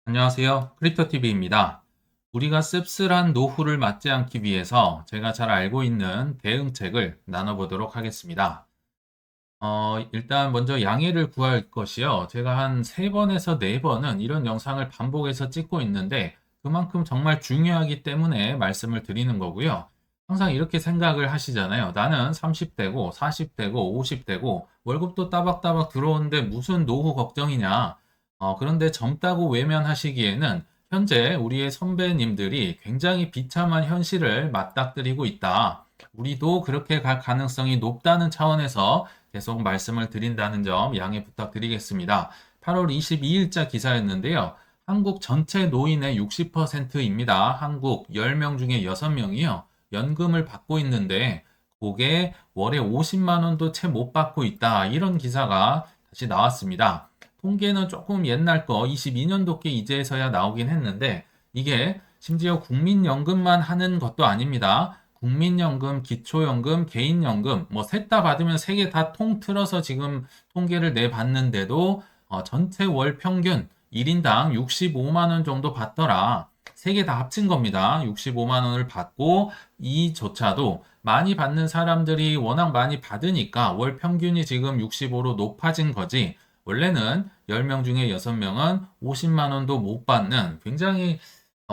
안녕하세요. 크립토TV입니다. 우리가 씁쓸한 노후를 맞지 않기 위해서 제가 잘 알고 있는 대응책을 나눠보도록 하겠습니다. 일단 먼저 양해를 구할 것이요. 제가 한 3번에서 4번은 이런 영상을 반복해서 찍고 있는데 그만큼 정말 중요하기 때문에 말씀을 드리는 거고요. 항상 이렇게 생각을 하시잖아요. 나는 30대고 40대고 50대고 월급도 따박따박 들어오는데 무슨 노후 걱정이냐. 그런데 젊다고 외면하시기에는 현재 우리의 선배님들이 굉장히 비참한 현실을 맞닥뜨리고 있다. 우리도 그렇게 갈 가능성이 높다는 차원에서 계속 말씀을 드린다는 점 양해 부탁드리겠습니다. 8월 22일자 기사였는데요. 한국 전체 노인의 60%입니다. 한국 10명 중에 6명이요. 연금을 받고 있는데 그게 월에 50만 원도 채 못 받고 있다. 이런 기사가 다시 나왔습니다. 통계는 조금 옛날 거 22년도께 이제서야 나오긴 했는데 이게 심지어 국민연금만 하는 것도 아닙니다. 국민연금, 기초연금, 개인연금 뭐 셋 다 받으면 세 개 다 통틀어서 지금 통계를 내봤는데도 전체 월 평균 1인당 65만 원 정도 받더라. 세 개 다 합친 겁니다. 65만 원을 받고 이조차도 많이 받는 사람들이 워낙 많이 받으니까 월 평균이 지금 65로 높아진 거지. 원래는 10명 중에 6명은 50만 원도 못 받는 굉장히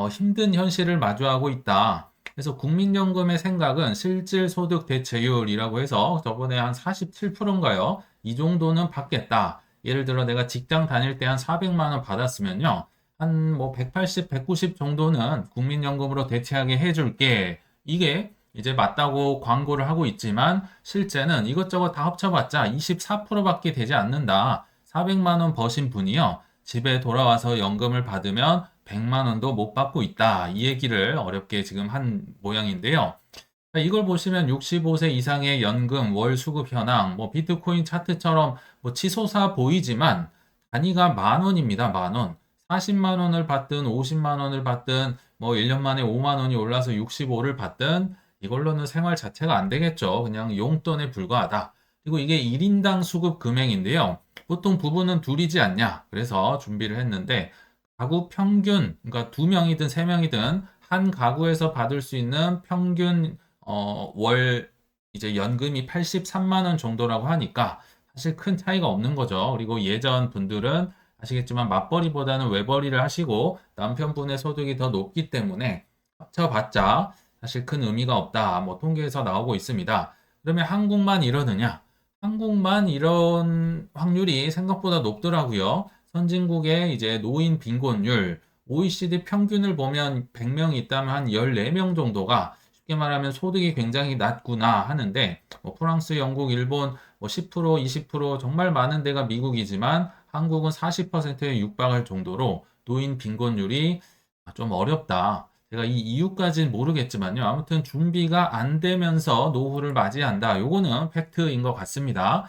힘든 현실을 마주하고 있다. 그래서 국민연금의 생각은 실질소득 대체율이라고 해서 저번에 한 47%인가요? 이 정도는 받겠다. 예를 들어 내가 직장 다닐 때 한 400만 원 받았으면요. 한 뭐 180, 190 정도는 국민연금으로 대체하게 해줄게. 이게 이제 맞다고 광고를 하고 있지만 실제는 이것저것 다 합쳐봤자 24%밖에 되지 않는다. 400만 원 버신 분이요. 집에 돌아와서 연금을 받으면 100만 원도 못 받고 있다. 이 얘기를 어렵게 지금 한 모양인데요. 이걸 보시면 65세 이상의 연금 월 수급 현황, 뭐 비트코인 차트처럼 뭐 치솟아 보이지만 단위가 만 원입니다. 만 원. 40만 원을 받든 50만 원을 받든 뭐 1년 만에 5만 원이 올라서 65를 받든 이걸로는 생활 자체가 안 되겠죠. 그냥 용돈에 불과하다. 그리고 이게 1인당 수급 금액인데요. 보통 부부는 둘이지 않냐. 그래서 준비를 했는데 가구 평균, 그러니까 두 명이든 세 명이든 한 가구에서 받을 수 있는 평균 월 이제 연금이 83만 원 정도라고 하니까 사실 큰 차이가 없는 거죠. 그리고 예전 분들은 아시겠지만 맞벌이보다는 외벌이를 하시고 남편분의 소득이 더 높기 때문에 합쳐봤자 사실 큰 의미가 없다. 뭐 통계에서 나오고 있습니다. 그러면 한국만 이러느냐? 한국만 이런 확률이 생각보다 높더라고요. 선진국의 이제 노인 빈곤율, OECD 평균을 보면 100명이 있다면 한 14명 정도가 쉽게 말하면 소득이 굉장히 낮구나 하는데 뭐 프랑스, 영국, 일본 뭐 10%, 20% 정말 많은 데가 미국이지만 한국은 40%에 육박할 정도로 노인 빈곤율이 좀 어렵다. 제가 이 이유까지는 모르겠지만요. 아무튼 준비가 안 되면서 노후를 맞이한다. 요거는 팩트인 것 같습니다.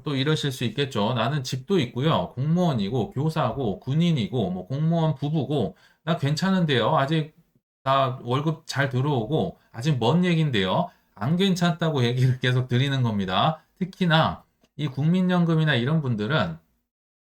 또 이러실 수 있겠죠. 나는 집도 있고요. 공무원이고, 교사고, 군인이고, 뭐 공무원 부부고, 나 괜찮은데요. 아직 나 월급 잘 들어오고, 아직 먼 얘긴데요. 안 괜찮다고 얘기를 계속 드리는 겁니다. 특히나 이 국민연금이나 이런 분들은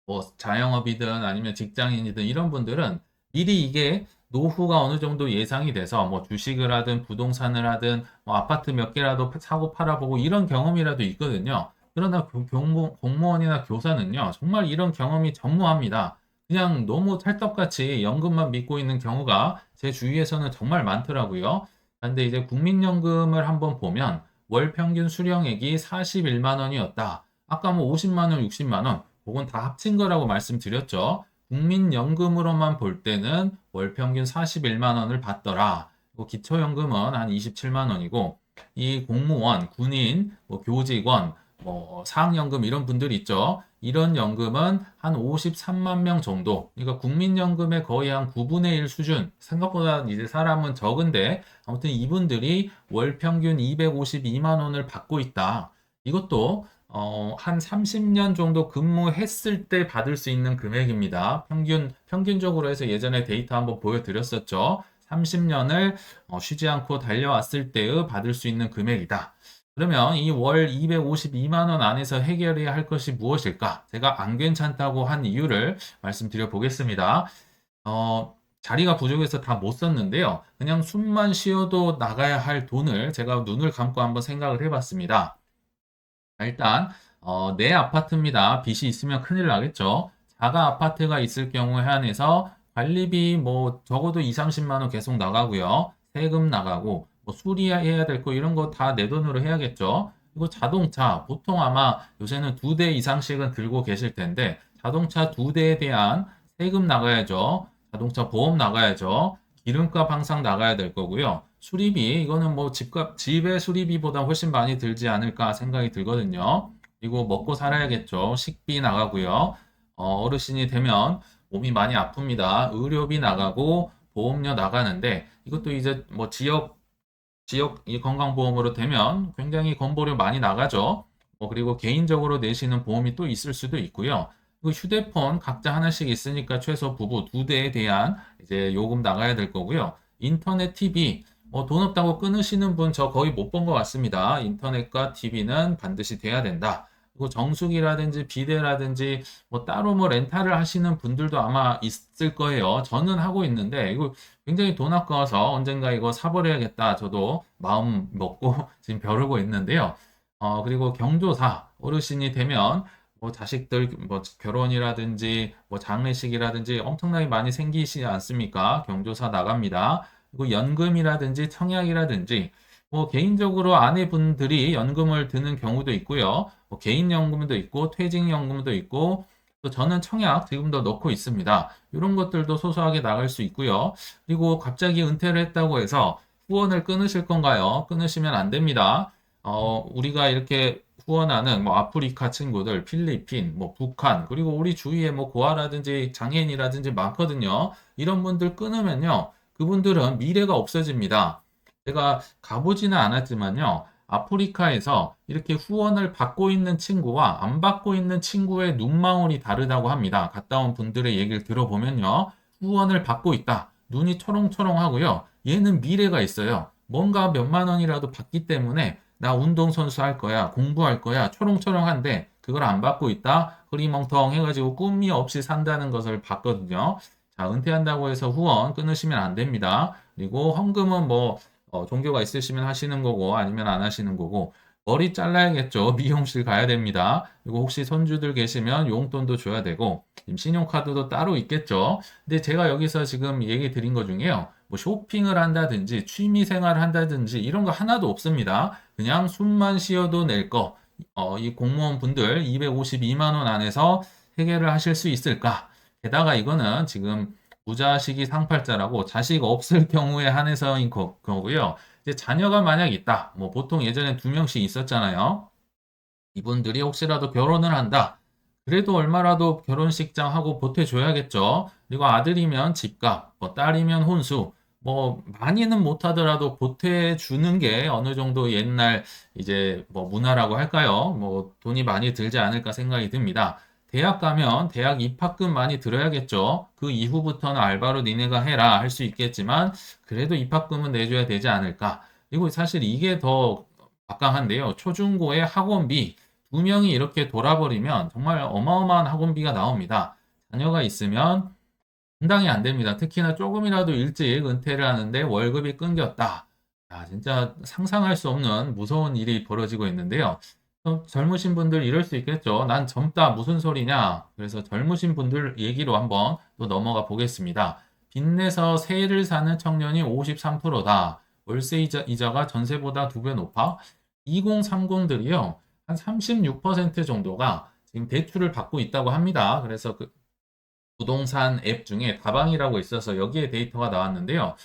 뭐 자영업이든 아니면 직장인이든 이런 분들은 미리 이게 노후가 어느 정도 예상이 돼서 뭐 주식을 하든 부동산을 하든 뭐 아파트 몇 개라도 사고 팔아보고 이런 경험이라도 있거든요. 그러나 공무원이나 교사는요, 정말 이런 경험이 전무합니다. 그냥 너무 찰떡같이 연금만 믿고 있는 경우가 제 주위에서는 정말 많더라고요. 근데 이제 국민연금을 한번 보면 월 평균 수령액이 41만 원이었다. 아까 뭐 50만 원, 60만 원, 그건 다 합친 거라고 말씀드렸죠. 국민연금으로만 볼 때는 월 평균 41만 원을 받더라. 그리고 기초연금은 한 27만 원이고 이 공무원, 군인, 뭐 교직원, 뭐 사학연금 이런 분들 있죠. 이런 연금은 한 53만 명 정도. 그러니까 국민연금의 거의 한 9분의 1 수준. 생각보다 이제 사람은 적은데 아무튼 이분들이 월 평균 252만 원을 받고 있다. 이것도 한 30년 정도 근무했을 때 받을 수 있는 금액입니다. 평균적으로 해서 예전에 데이터 한번 보여드렸었죠. 30년을 쉬지 않고 달려왔을 때의 받을 수 있는 금액이다. 그러면 이 월 252만 원 안에서 해결해야 할 것이 무엇일까? 제가 안 괜찮다고 한 이유를 말씀드려 보겠습니다. 자리가 부족해서 다 못 썼는데요. 그냥 숨만 쉬어도 나가야 할 돈을 제가 눈을 감고 한번 생각을 해봤습니다. 일단 내 아파트입니다. 빚이 있으면 큰일 나겠죠. 자가 아파트가 있을 경우에 한해서 관리비 뭐 적어도 2, 30만 원 계속 나가고요. 세금 나가고 뭐 수리해야 될 거 이런 거 다 내 돈으로 해야겠죠. 그리고 자동차 보통 아마 요새는 2대 이상씩은 들고 계실 텐데 자동차 2대에 대한 세금 나가야죠. 자동차 보험 나가야죠. 기름값 항상 나가야 될 거고요. 수리비, 이거는 뭐 집의 수리비보다 훨씬 많이 들지 않을까 생각이 들거든요. 그리고 먹고 살아야겠죠. 식비 나가고요. 어르신이 되면 몸이 많이 아픕니다. 의료비 나가고 보험료 나가는데 이것도 이제 뭐 지역 이 건강보험으로 되면 굉장히 건보료 많이 나가죠. 그리고 개인적으로 내시는 보험이 또 있을 수도 있고요. 그리고 휴대폰 각자 하나씩 있으니까 최소 부부 2대에 대한 이제 요금 나가야 될 거고요. 인터넷, TV, 돈 없다고 끊으시는 분 저 거의 못 본 것 같습니다. 인터넷과 TV는 반드시 돼야 된다. 그리고 정수기라든지 비데라든지 뭐 따로 뭐 렌탈을 하시는 분들도 아마 있을 거예요. 저는 하고 있는데 이거 굉장히 돈 아까워서 언젠가 이거 사버려야겠다. 저도 마음 먹고 지금 벼르고 있는데요. 그리고 경조사 어르신이 되면 뭐 자식들 뭐 결혼이라든지 뭐 장례식이라든지 엄청나게 많이 생기시지 않습니까? 경조사 나갑니다. 그리고 연금이라든지 청약이라든지 뭐 개인적으로 아내분들이 연금을 드는 경우도 있고요. 뭐 개인연금도 있고 퇴직연금도 있고 또 저는 청약 지금도 넣고 있습니다. 이런 것들도 소소하게 나갈 수 있고요. 그리고 갑자기 은퇴를 했다고 해서 후원을 끊으실 건가요? 끊으시면 안 됩니다. 우리가 이렇게 후원하는 뭐 아프리카 친구들, 필리핀, 뭐 북한, 그리고 우리 주위에 뭐 고아라든지 장애인이라든지 많거든요. 이런 분들 끊으면요. 그분들은 미래가 없어집니다. 제가 가보지는 않았지만요. 아프리카에서 이렇게 후원을 받고 있는 친구와 안 받고 있는 친구의 눈망울이 다르다고 합니다. 갔다 온 분들의 얘기를 들어보면요. 후원을 받고 있다. 눈이 초롱초롱하고요. 얘는 미래가 있어요. 뭔가 몇만 원이라도 받기 때문에 나 운동선수 할 거야, 공부할 거야, 초롱초롱한데 그걸 안 받고 있다? 흐리멍텅해가지고 꿈이 없이 산다는 것을 봤거든요. 자, 은퇴한다고 해서 후원 끊으시면 안 됩니다. 그리고 헌금은 뭐 종교가 있으시면 하시는 거고 아니면 안 하시는 거고 머리 잘라야겠죠. 미용실 가야 됩니다. 그리고 혹시 손주들 계시면 용돈도 줘야 되고 신용카드도 따로 있겠죠. 근데 제가 여기서 지금 얘기 드린 것 중에요. 뭐 쇼핑을 한다든지 취미 생활을 한다든지 이런 거 하나도 없습니다. 그냥 숨만 쉬어도 낼 거. 이 공무원 분들 252만 원 안에서 해결을 하실 수 있을까? 게다가 이거는 지금 부자식이 상팔자라고 자식 없을 경우에 한해서인 거고요. 이제 자녀가 만약 있다. 뭐 보통 예전에 2명씩 있었잖아요. 이분들이 혹시라도 결혼을 한다. 그래도 얼마라도 결혼식장 하고 보태줘야겠죠. 그리고 아들이면 집값, 뭐 딸이면 혼수, 뭐 많이는 못하더라도 보태주는 게 어느 정도 옛날 이제 뭐 문화라고 할까요? 뭐 돈이 많이 들지 않을까 생각이 듭니다. 대학 가면 대학 입학금 많이 들어야겠죠. 그 이후부터는 알바로 니네가 해라 할 수 있겠지만 그래도 입학금은 내줘야 되지 않을까. 그리고 사실 이게 더 막강한데요. 초중고의 학원비 2명이 이렇게 돌아버리면 정말 어마어마한 학원비가 나옵니다. 자녀가 있으면 감당이 안 됩니다. 특히나 조금이라도 일찍 은퇴를 하는데 월급이 끊겼다. 야, 진짜 상상할 수 없는 무서운 일이 벌어지고 있는데요. 젊으신 분들 이럴 수 있겠죠. 난 젊다 무슨 소리냐. 그래서 젊으신 분들 얘기로 한번 또 넘어가 보겠습니다. 빚내서 새를 사는 청년이 53%다. 월세 이자가 전세보다 2배 높아. 2030들이요. 한 36% 정도가 지금 대출을 받고 있다고 합니다. 그래서 그 부동산 앱 중에 다방이라고 있어서 여기에 데이터가 나왔는데요.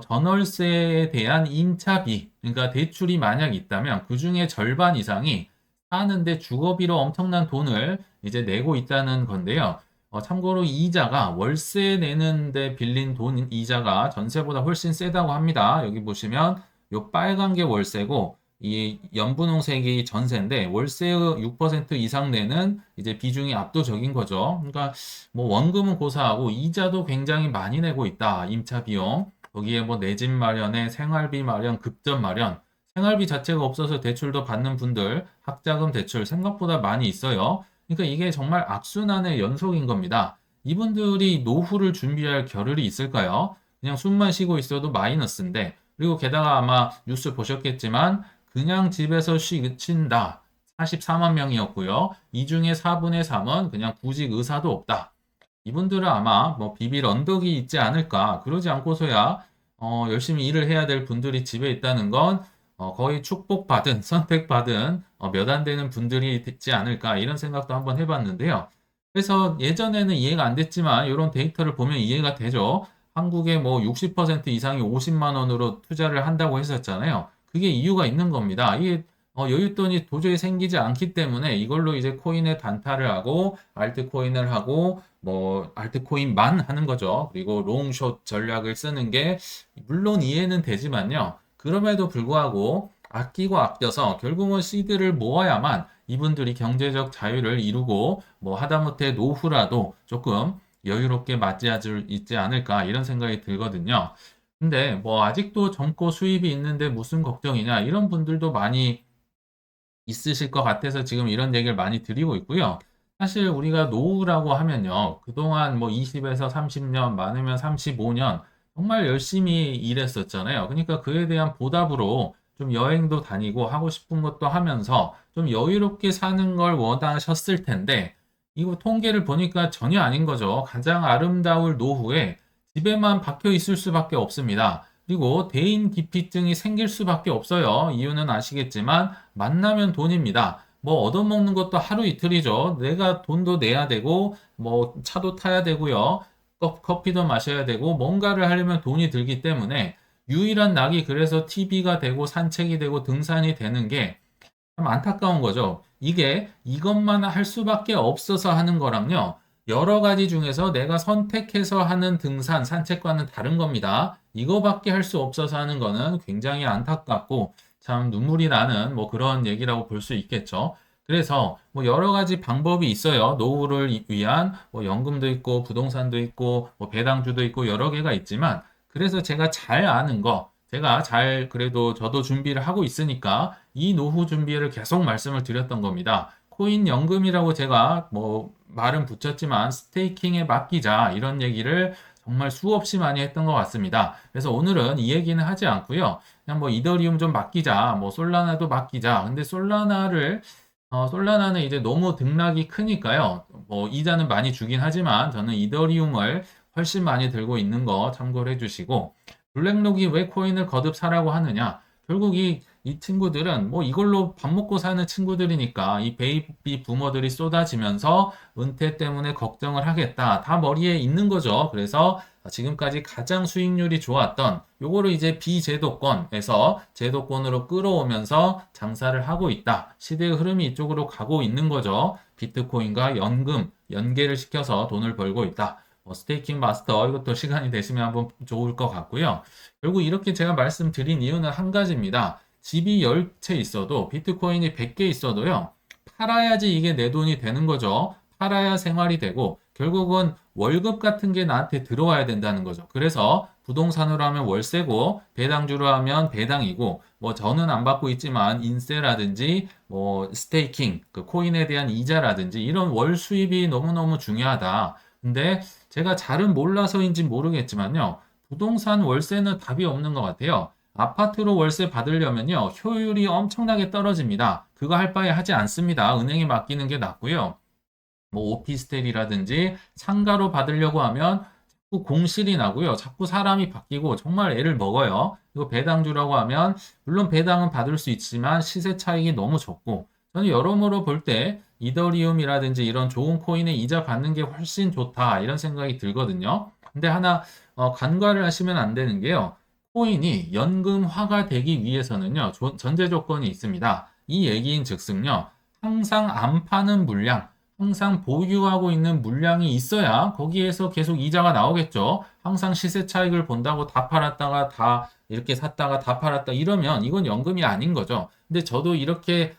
전월세에 대한 임차비, 그러니까 대출이 만약 있다면 그 중에 절반 이상이 사는데 주거비로 엄청난 돈을 이제 내고 있다는 건데요. 참고로 이자가 월세 내는데 빌린 돈 이자가 전세보다 훨씬 세다고 합니다. 여기 보시면 요 빨간 게 월세고 이 연분홍색이 전세인데 월세의 6% 이상 내는 이제 비중이 압도적인 거죠. 그러니까 뭐 원금은 고사하고 이자도 굉장히 많이 내고 있다. 임차 비용. 거기에 뭐 내 집 마련에 생활비 마련, 급전 마련. 생활비 자체가 없어서 대출도 받는 분들, 학자금 대출 생각보다 많이 있어요. 그러니까 이게 정말 악순환의 연속인 겁니다. 이분들이 노후를 준비할 겨를이 있을까요? 그냥 숨만 쉬고 있어도 마이너스인데, 그리고 게다가 아마 뉴스 보셨겠지만, 그냥 집에서 쉰다. 44만 명이었고요. 이 중에 4분의 3은 그냥 구직 의사도 없다. 이분들은 아마 뭐 비빌 언덕이 있지 않을까. 그러지 않고서야 열심히 일을 해야 될 분들이 집에 있다는 건 거의 축복받은, 선택받은 몇 안 되는 분들이 있지 않을까. 이런 생각도 한번 해봤는데요. 그래서 예전에는 이해가 안 됐지만 이런 데이터를 보면 이해가 되죠. 한국의 뭐 60% 이상이 50만 원으로 투자를 한다고 했었잖아요. 그게 이유가 있는 겁니다. 이게 여윳돈이 도저히 생기지 않기 때문에 이걸로 이제 코인에 단타를 하고 알트코인을 하고 뭐 알트코인만 하는 거죠. 그리고 롱숏 전략을 쓰는 게 물론 이해는 되지만요. 그럼에도 불구하고 아끼고 아껴서 결국은 시드를 모아야만 이분들이 경제적 자유를 이루고 뭐 하다못해 노후라도 조금 여유롭게 맞이할 수 있지 않을까 이런 생각이 들거든요. 근데 뭐 아직도 젊고 수입이 있는데 무슨 걱정이냐 이런 분들도 많이 있으실 것 같아서 지금 이런 얘기를 많이 드리고 있고요. 사실 우리가 노후라고 하면요. 그동안 뭐 20에서 30년, 많으면 35년 정말 열심히 일했었잖아요. 그러니까 그에 대한 보답으로 좀 여행도 다니고 하고 싶은 것도 하면서 좀 여유롭게 사는 걸 원하셨을 텐데 이거 통계를 보니까 전혀 아닌 거죠. 가장 아름다울 노후에 집에만 박혀 있을 수밖에 없습니다. 그리고 대인 기피증이 생길 수밖에 없어요. 이유는 아시겠지만 만나면 돈입니다. 뭐 얻어먹는 것도 하루 이틀이죠. 내가 돈도 내야 되고 뭐 차도 타야 되고요. 커피도 마셔야 되고 뭔가를 하려면 돈이 들기 때문에 유일한 낙이 그래서 TV가 되고 산책이 되고 등산이 되는 게 참 안타까운 거죠. 이게 이것만 할 수밖에 없어서 하는 거랑요. 여러 가지 중에서 내가 선택해서 하는 등산, 산책과는 다른 겁니다. 이거밖에 할 수 없어서 하는 거는 굉장히 안타깝고 참 눈물이 나는 뭐 그런 얘기라고 볼 수 있겠죠. 그래서 뭐 여러 가지 방법이 있어요. 노후를 위한 뭐 연금도 있고 부동산도 있고 뭐 배당주도 있고 여러 개가 있지만 그래서 제가 잘 아는 거 제가 잘 그래도 저도 준비를 하고 있으니까 이 노후 준비를 계속 말씀을 드렸던 겁니다. 코인 연금이라고 제가 뭐 말은 붙였지만 스테이킹에 맡기자 이런 얘기를 정말 수없이 많이 했던 것 같습니다. 그래서 오늘은 이 얘기는 하지 않고요. 그냥 뭐 이더리움 좀 맡기자, 뭐 솔라나도 맡기자. 근데 솔라나는 이제 너무 등락이 크니까요. 뭐 이자는 많이 주긴 하지만 저는 이더리움을 훨씬 많이 들고 있는 거 참고를 해주시고 블랙록이 왜 코인을 거듭 사라고 하느냐? 결국 이 친구들은 뭐 이걸로 밥 먹고 사는 친구들이니까 이 베이비 부모들이 쏟아지면서 은퇴 때문에 걱정을 하겠다. 다 머리에 있는 거죠. 그래서 지금까지 가장 수익률이 좋았던 요거를 이제 비제도권에서 제도권으로 끌어오면서 장사를 하고 있다. 시대의 흐름이 이쪽으로 가고 있는 거죠. 비트코인과 연금 연계를 시켜서 돈을 벌고 있다. 스테이킹 마스터 이것도 시간이 되시면 한번 좋을 것 같고요. 결국 이렇게 제가 말씀드린 이유는 한 가지입니다. 집이 10채 있어도 비트코인이 100개 있어도요. 팔아야지 이게 내 돈이 되는 거죠. 팔아야 생활이 되고 결국은 월급 같은 게 나한테 들어와야 된다는 거죠. 그래서 부동산으로 하면 월세고 배당주로 하면 배당이고 뭐 저는 안 받고 있지만 인세라든지 뭐 스테이킹 그 코인에 대한 이자라든지 이런 월 수입이 너무너무 중요하다. 근데 제가 잘은 몰라서인지 모르겠지만요. 부동산 월세는 답이 없는 것 같아요. 아파트로 월세 받으려면요. 효율이 엄청나게 떨어집니다. 그거 할 바에 하지 않습니다. 은행에 맡기는 게 낫고요. 뭐 오피스텔이라든지 상가로 받으려고 하면 자꾸 공실이 나고요. 자꾸 사람이 바뀌고 정말 애를 먹어요. 이거 배당주라고 하면 물론 배당은 받을 수 있지만 시세 차익이 너무 적고 저는 여러모로 볼 때 이더리움이라든지 이런 좋은 코인에 이자 받는 게 훨씬 좋다 이런 생각이 들거든요. 근데 하나 간과를 하시면 안 되는 게요. 코인이 연금화가 되기 위해서는요. 전제 조건이 있습니다. 이 얘기인 즉슨요. 항상 안 파는 물량, 항상 보유하고 있는 물량이 있어야 거기에서 계속 이자가 나오겠죠. 항상 시세 차익을 본다고 다 팔았다가 다 이렇게 샀다가 다 팔았다 이러면 이건 연금이 아닌 거죠. 근데 저도 이렇게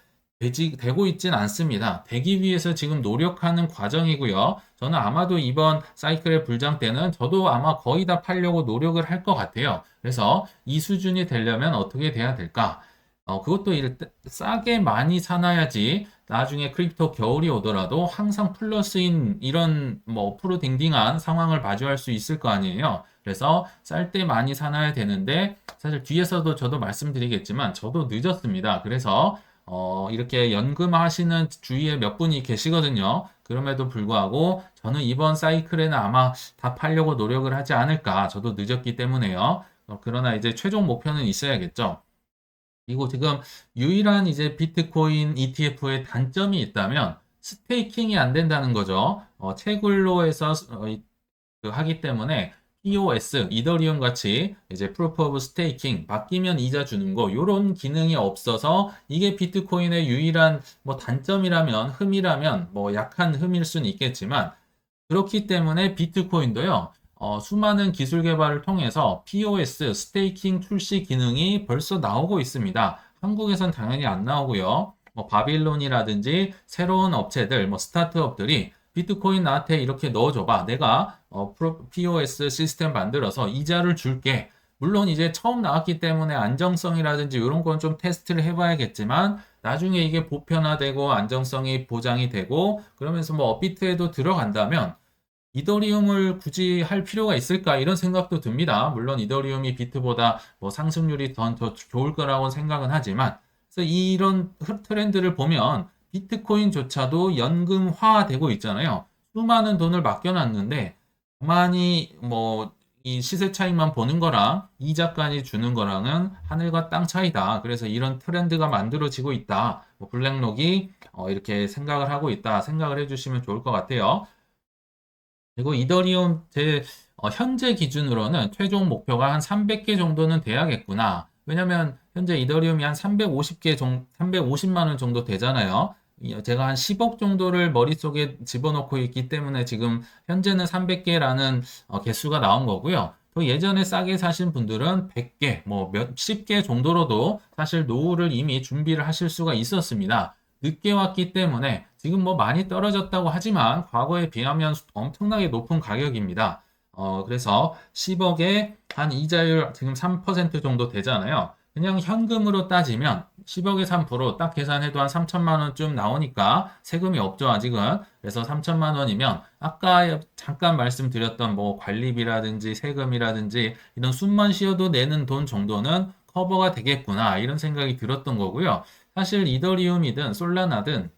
되고 있진 않습니다. 되기 위해서 지금 노력하는 과정이고요. 저는 아마도 이번 사이클의 불장 때는 저도 아마 거의 다 팔려고 노력을 할 것 같아요. 그래서 이 수준이 되려면 어떻게 돼야 될까? 그것도 싸게 많이 사놔야지 나중에 크립토 겨울이 오더라도 항상 플러스인 이런 뭐 프로딩딩한 상황을 마주할 수 있을 거 아니에요. 그래서 쌀 때 많이 사놔야 되는데 사실 뒤에서도 저도 말씀드리겠지만 저도 늦었습니다. 그래서 이렇게 연금하시는 주위에 몇 분이 계시거든요. 그럼에도 불구하고 저는 이번 사이클에는 아마 다 팔려고 노력을 하지 않을까. 저도 늦었기 때문에요. 그러나 이제 최종 목표는 있어야겠죠. 그리고 지금 유일한 이제 비트코인 ETF의 단점이 있다면 스테이킹이 안 된다는 거죠. 채굴로에서 하기 때문에 POS, 이더리움 같이 이제 프루프 오브 스테이킹 맡기면 이자 주는 거 요런 기능이 없어서 이게 비트코인의 유일한 뭐 단점이라면 흠이라면 뭐 약한 흠일 수는 있겠지만 그렇기 때문에 비트코인도요. 수많은 기술 개발을 통해서 POS, 스테이킹 출시 기능이 벌써 나오고 있습니다. 한국에선 당연히 안 나오고요. 뭐 바빌론이라든지 새로운 업체들, 뭐 스타트업들이 비트코인 나한테 이렇게 넣어줘봐. 내가 POS 시스템 만들어서 이자를 줄게. 물론 이제 처음 나왔기 때문에 안정성이라든지 이런 건 좀 테스트를 해봐야겠지만 나중에 이게 보편화되고 안정성이 보장이 되고 그러면서 뭐 업비트에도 들어간다면 이더리움을 굳이 할 필요가 있을까 이런 생각도 듭니다. 물론 이더리움이 비트보다 뭐 상승률이 더 좋을 거라고 생각은 하지만 그래서 이런 트렌드를 보면 비트코인조차도 연금화되고 있잖아요. 수많은 돈을 맡겨놨는데 가만히 뭐 이 시세 차익만 보는 거랑 이자까지 주는 거랑은 하늘과 땅 차이다. 그래서 이런 트렌드가 만들어지고 있다. 뭐 블랙록이 이렇게 생각을 하고 있다. 생각을 해주시면 좋을 것 같아요. 그리고 이더리움 현재 기준으로는 최종 목표가 한 300개 정도는 돼야겠구나. 왜냐면 현재 이더리움이 한 350개 350만 원 정도 되잖아요. 제가 한 10억 정도를 머릿속에 집어넣고 있기 때문에 지금 현재는 300개라는 개수가 나온 거고요. 또 예전에 싸게 사신 분들은 100개, 뭐 몇십 개 정도로도 사실 노후를 이미 준비를 하실 수가 있었습니다. 늦게 왔기 때문에 지금 뭐 많이 떨어졌다고 하지만 과거에 비하면 엄청나게 높은 가격입니다. 그래서 10억에 한 이자율 지금 3% 정도 되잖아요. 그냥 현금으로 따지면 10억에 3%딱 계산해도 한 3천만 원쯤 나오니까 세금이 없죠, 아직은. 그래서 3천만 원이면 아까 잠깐 말씀드렸던 뭐 관리비라든지 세금이라든지 이런 숨만 쉬어도 내는 돈 정도는 커버가 되겠구나 이런 생각이 들었던 거고요. 사실 이더리움이든 솔라나든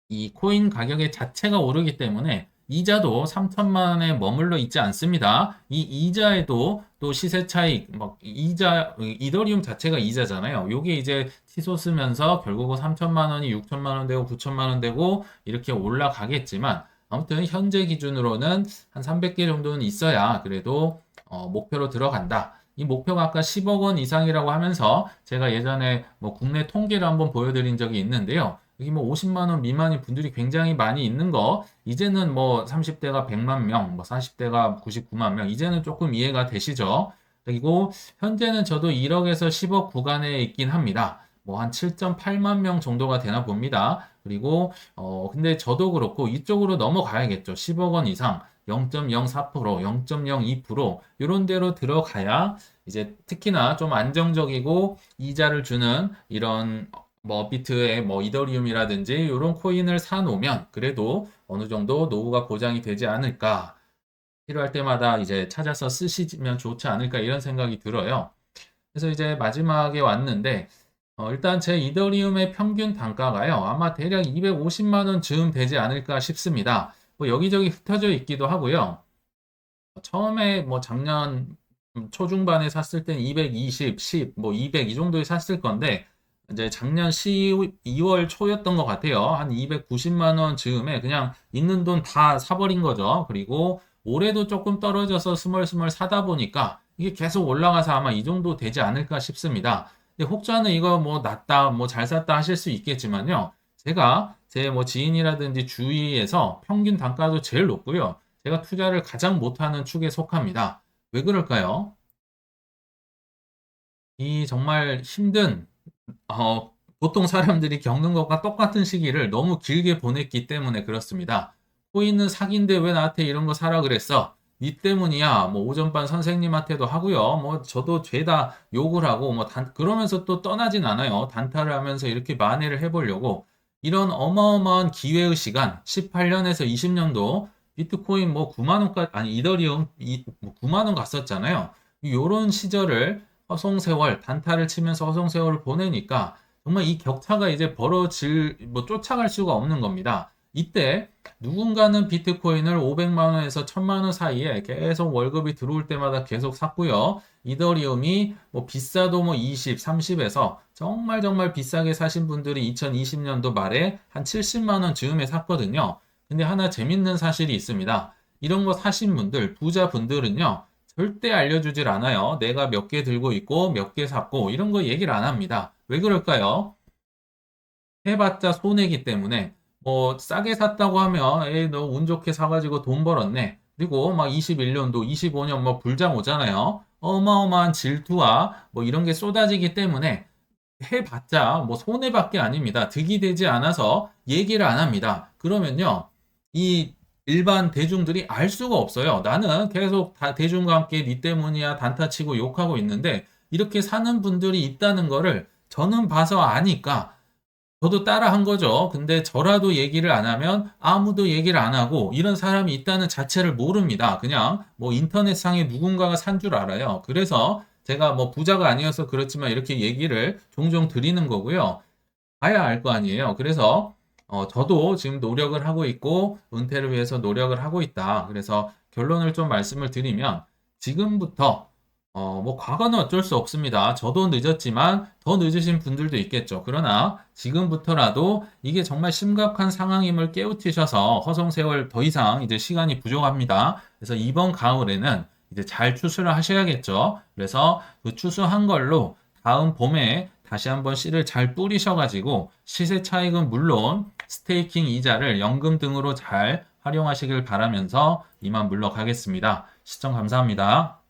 이 코인 가격의 자체가 오르기 때문에 이자도 3천만 원에 머물러 있지 않습니다. 이 이자에도 또 시세 차익, 막 이더리움 자체가 이자잖아요. 요게 이제 치솟으면서 결국은 3천만 원이 6천만 원 되고 9천만 원 되고 이렇게 올라가겠지만 아무튼 현재 기준으로는 한 300개 정도는 있어야 그래도 목표로 들어간다. 이 목표가 아까 10억 원 이상이라고 하면서 제가 예전에 뭐 국내 통계를 한번 보여드린 적이 있는데요. 여기 뭐 50만 원 미만인 분들이 굉장히 많이 있는 거, 이제는 뭐 30대가 100만 명, 뭐 40대가 99만 명, 이제는 조금 이해가 되시죠? 그리고 현재는 저도 1억에서 10억 구간에 있긴 합니다. 뭐 한 7.8만 명 정도가 되나 봅니다. 그리고 근데 저도 그렇고 이쪽으로 넘어가야겠죠. 10억 원 이상, 0.04%, 0.02% 이런 데로 들어가야 이제 특히나 좀 안정적이고 이자를 주는 이런 뭐 비트의 뭐 이더리움이라든지 이런 코인을 사놓으면 그래도 어느 정도 노후가 보장이 되지 않을까. 필요할 때마다 이제 찾아서 쓰시면 좋지 않을까 이런 생각이 들어요. 그래서 이제 마지막에 왔는데 일단 제 이더리움의 평균 단가가요. 아마 대략 250만 원 즈음 되지 않을까 싶습니다. 뭐 여기저기 흩어져 있기도 하고요. 처음에 뭐 작년 초중반에 샀을 땐 220, 10, 뭐 200 이 정도에 샀을 건데 이제 작년 12월 초였던 것 같아요. 한 290만 원 즈음에 그냥 있는 돈 다 사버린 거죠. 그리고 올해도 조금 떨어져서 스멀스멀 사다 보니까 이게 계속 올라가서 아마 이 정도 되지 않을까 싶습니다. 근데 혹자는 이거 뭐 낫다, 뭐 잘 샀다 하실 수 있겠지만요. 제가 제 뭐 지인이라든지 주위에서 평균 단가도 제일 높고요. 제가 투자를 가장 못하는 축에 속합니다. 왜 그럴까요? 이 정말 힘든 보통 사람들이 겪는 것과 똑같은 시기를 너무 길게 보냈기 때문에 그렇습니다. 코인은 사기인데 왜 나한테 이런 거 사라 그랬어? 니 때문이야. 뭐 오전반 선생님한테도 하고요. 뭐 저도 죄다 욕을 하고 뭐 그러면서 또 떠나진 않아요. 단타를 하면서 이렇게 만회를 해보려고 이런 어마어마한 기회의 시간 18년에서 20년도 비트코인 뭐 9만 원까지 아니 이더리움 뭐 9만 원 갔었잖아요. 요런 시절을 허송세월 단타를 치면서 허송세월을 보내니까 정말 이 격차가 이제 벌어질 뭐 쫓아갈 수가 없는 겁니다. 이때 누군가는 비트코인을 500만 원에서 1000만 원 사이에 계속 월급이 들어올 때마다 계속 샀고요. 이더리움이 뭐 비싸도 뭐 20, 30에서 정말 정말 비싸게 사신 분들이 2020년도 말에 한 70만 원 즈음에 샀거든요. 근데 하나 재밌는 사실이 있습니다. 이런 거 사신 분들, 부자분들은요. 절대 알려주질 않아요. 내가 몇 개 들고 있고 몇 개 샀고 이런 거 얘기를 안 합니다. 왜 그럴까요? 해봤자 손해기 때문에 뭐 싸게 샀다고 하면 에이 너 운 좋게 사가지고 돈 벌었네. 그리고 막 21년도, 25년 뭐 불장 오잖아요. 어마어마한 질투와 뭐 이런 게 쏟아지기 때문에 해봤자 뭐 손해밖에 아닙니다. 득이 되지 않아서 얘기를 안 합니다. 그러면요, 이 일반 대중들이 알 수가 없어요. 나는 계속 대중과 함께 니 때문이야 단타 치고 욕하고 있는데 이렇게 사는 분들이 있다는 거를 저는 봐서 아니까 저도 따라 한 거죠. 근데 저라도 얘기를 안 하면 아무도 얘기를 안 하고 이런 사람이 있다는 자체를 모릅니다. 그냥 뭐 인터넷상에 누군가가 산 줄 알아요. 그래서 제가 뭐 부자가 아니어서 그렇지만 이렇게 얘기를 종종 드리는 거고요. 봐야 알 거 아니에요. 그래서 저도 지금 노력을 하고 있고 은퇴를 위해서 노력을 하고 있다. 그래서 결론을 좀 말씀을 드리면 지금부터 뭐 과거는 어쩔 수 없습니다. 저도 늦었지만 더 늦으신 분들도 있겠죠. 그러나 지금부터라도 이게 정말 심각한 상황임을 깨우치셔서 허송세월 더 이상 이제 시간이 부족합니다. 그래서 이번 가을에는 이제 잘 추수를 하셔야겠죠. 그래서 그 추수한 걸로 다음 봄에 다시 한번 씨를 잘 뿌리셔가지고 시세 차익은 물론 스테이킹 이자를 연금 등으로 잘 활용하시길 바라면서 이만 물러가겠습니다. 시청 감사합니다.